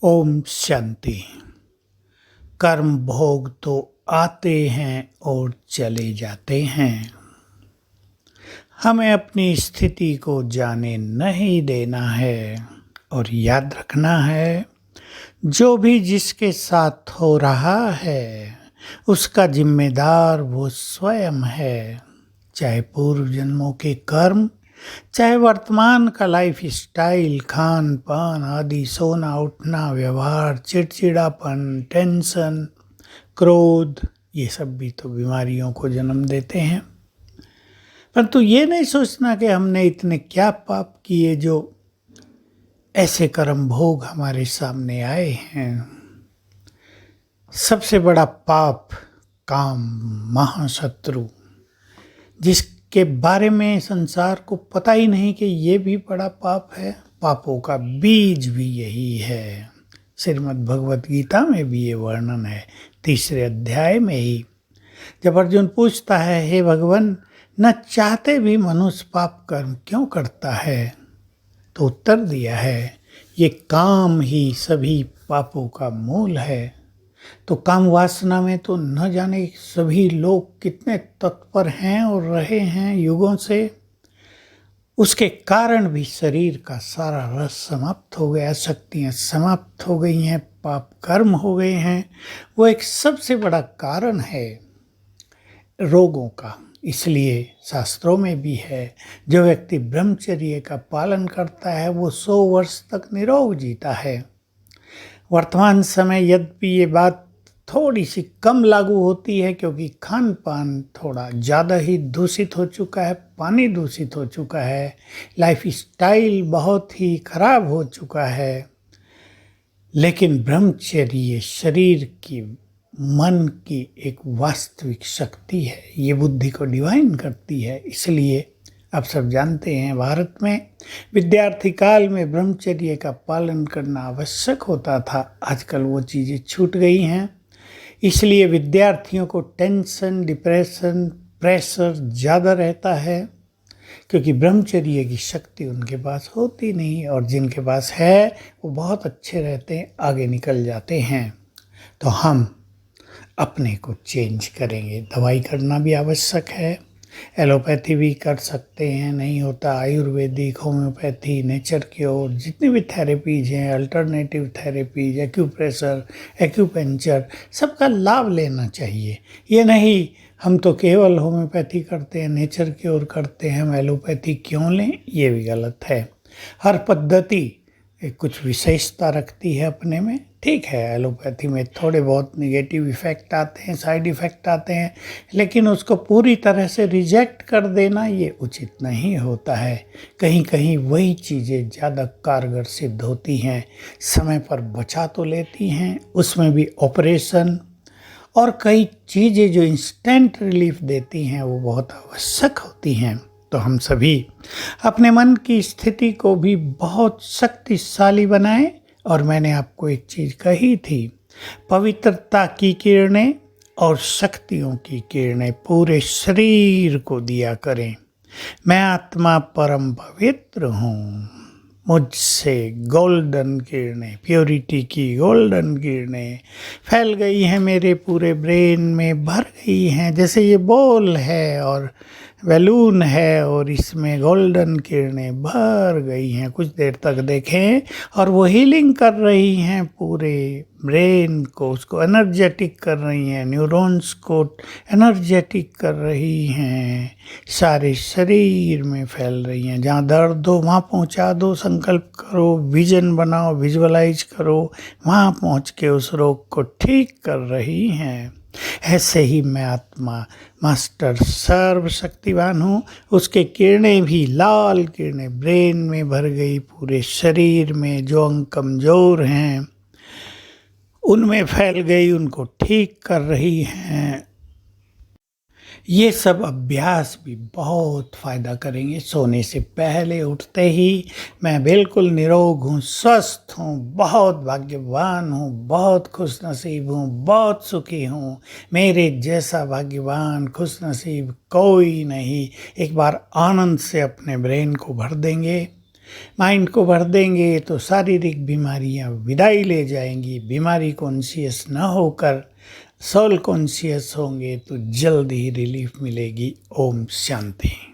ओम शांति। कर्म भोग तो आते हैं और चले जाते हैं। हमें अपनी स्थिति को जाने नहीं देना है और याद रखना है, जो भी जिसके साथ हो रहा है उसका जिम्मेदार वो स्वयं है। चाहे पूर्व जन्मों के कर्म, चाहे वर्तमान का लाइफ स्टाइल, खान पान आदि, सोना उठना, व्यवहार, चिड़चिड़ापन, टेंशन, क्रोध, ये सब भी तो बीमारियों को जन्म देते हैं। परंतु ये नहीं सोचना कि हमने इतने क्या पाप किए जो ऐसे कर्म भोग हमारे सामने आए हैं। सबसे बड़ा पाप काम, महाशत्रु, जिसके बारे में संसार को पता ही नहीं कि ये भी बड़ा पाप है। पापों का बीज भी यही है। श्रीमद् भगवत गीता में भी ये वर्णन है, 3 अध्याय में ही। जब अर्जुन पूछता है, हे भगवान, न चाहते भी मनुष्य पाप कर्म क्यों करता है, तो उत्तर दिया है, ये काम ही सभी पापों का मूल है। तो काम वासना में तो न जाने सभी लोग कितने तत्पर हैं और रहे हैं युगों से। उसके कारण भी शरीर का सारा रस समाप्त हो गया, शक्तियाँ समाप्त हो गई हैं, पाप कर्म हो गए हैं। वो एक सबसे बड़ा कारण है रोगों का। इसलिए शास्त्रों में भी है, जो व्यक्ति ब्रह्मचर्य का पालन करता है वो 100 वर्ष तक निरोग जीता है। वर्तमान समय यद्यपि ये बात थोड़ी सी कम लागू होती है, क्योंकि खान पान थोड़ा ज़्यादा ही दूषित हो चुका है, पानी दूषित हो चुका है, लाइफ स्टाइल बहुत ही खराब हो चुका है। लेकिन ब्रह्मचर्य शरीर की, मन की एक वास्तविक शक्ति है। ये बुद्धि को डिवाइन करती है। इसलिए आप सब जानते हैं, भारत में विद्यार्थी काल में ब्रह्मचर्य का पालन करना आवश्यक होता था। आजकल वो चीज़ें छूट गई हैं। इसलिए विद्यार्थियों को टेंशन, डिप्रेशन, प्रेशर ज़्यादा रहता है, क्योंकि ब्रह्मचर्य की शक्ति उनके पास होती नहीं। और जिनके पास है वो बहुत अच्छे रहते हैं, आगे निकल जाते हैं। तो हम अपने को चेंज करेंगे। दवाई करना भी आवश्यक है। एलोपैथी भी कर सकते हैं, नहीं होता आयुर्वेदिक, होम्योपैथी, नेचर क्योर, जितनी भी थेरेपीज हैं, अल्टरनेटिव थेरेपीज, एक्यूप्रेशर, एक्यूपेंचर, सबका लाभ लेना चाहिए। ये नहीं हम तो केवल होम्योपैथी करते हैं, नेचर क्योर करते हैं, हम एलोपैथी क्यों लें, ये भी गलत है। हर पद्धति कुछ विशेषता रखती है अपने में। ठीक है, एलोपैथी में थोड़े बहुत निगेटिव इफ़ेक्ट आते हैं, साइड इफ़ेक्ट आते हैं, लेकिन उसको पूरी तरह से रिजेक्ट कर देना ये उचित नहीं होता है। कहीं कहीं वही चीज़ें ज़्यादा कारगर सिद्ध होती हैं, समय पर बचा तो लेती हैं। उसमें भी ऑपरेशन और कई चीज़ें जो इंस्टेंट रिलीफ देती हैं वो बहुत आवश्यक होती हैं। तो हम सभी अपने मन की स्थिति को भी बहुत शक्तिशाली बनाएं। और मैंने आपको एक चीज़ कही थी, पवित्रता की किरणें और शक्तियों की किरणें पूरे शरीर को दिया करें। मैं आत्मा परम पवित्र हूँ, मुझसे गोल्डन किरणें, प्योरिटी की गोल्डन किरणें फैल गई हैं, मेरे पूरे ब्रेन में भर गई हैं। जैसे ये बॉल है और बैलून है और इसमें गोल्डन किरणें भर गई हैं। कुछ देर तक देखें और वो हीलिंग कर रही हैं पूरे ब्रेन को, उसको एनर्जेटिक कर रही हैं, न्यूरॉन्स को एनर्जेटिक कर रही हैं, सारे शरीर में फैल रही हैं। जहाँ दर्द हो वहाँ पहुँचा दो, संकल्प करो, विजन बनाओ, विजुअलाइज करो, वहाँ पहुँच के उस रोग को ठीक कर रही हैं। ऐसे ही मैं आत्मा मास्टर सर्वशक्तिवान हूँ। उसके किरणें भी, लाल किरणें ब्रेन में भर गई, पूरे शरीर में जो अंग कमज़ोर हैं उनमें फैल गई, उनको ठीक कर रही हैं। ये सब अभ्यास भी बहुत फ़ायदा करेंगे। सोने से पहले उठते ही मैं बिल्कुल निरोग हूँ, स्वस्थ हूँ, बहुत भाग्यवान हूँ, बहुत खुशनसीब हूँ, बहुत सुखी हूँ, मेरे जैसा भाग्यवान खुशनसीब कोई नहीं। एक बार आनंद से अपने ब्रेन को भर देंगे माइंड को भर देंगे तो शारीरिक बीमारियां विदाई ले जाएंगी। बीमारी कॉन्शियस न होकर सोल कॉन्शियस होंगे तो जल्द ही रिलीफ मिलेगी। ओम शांति।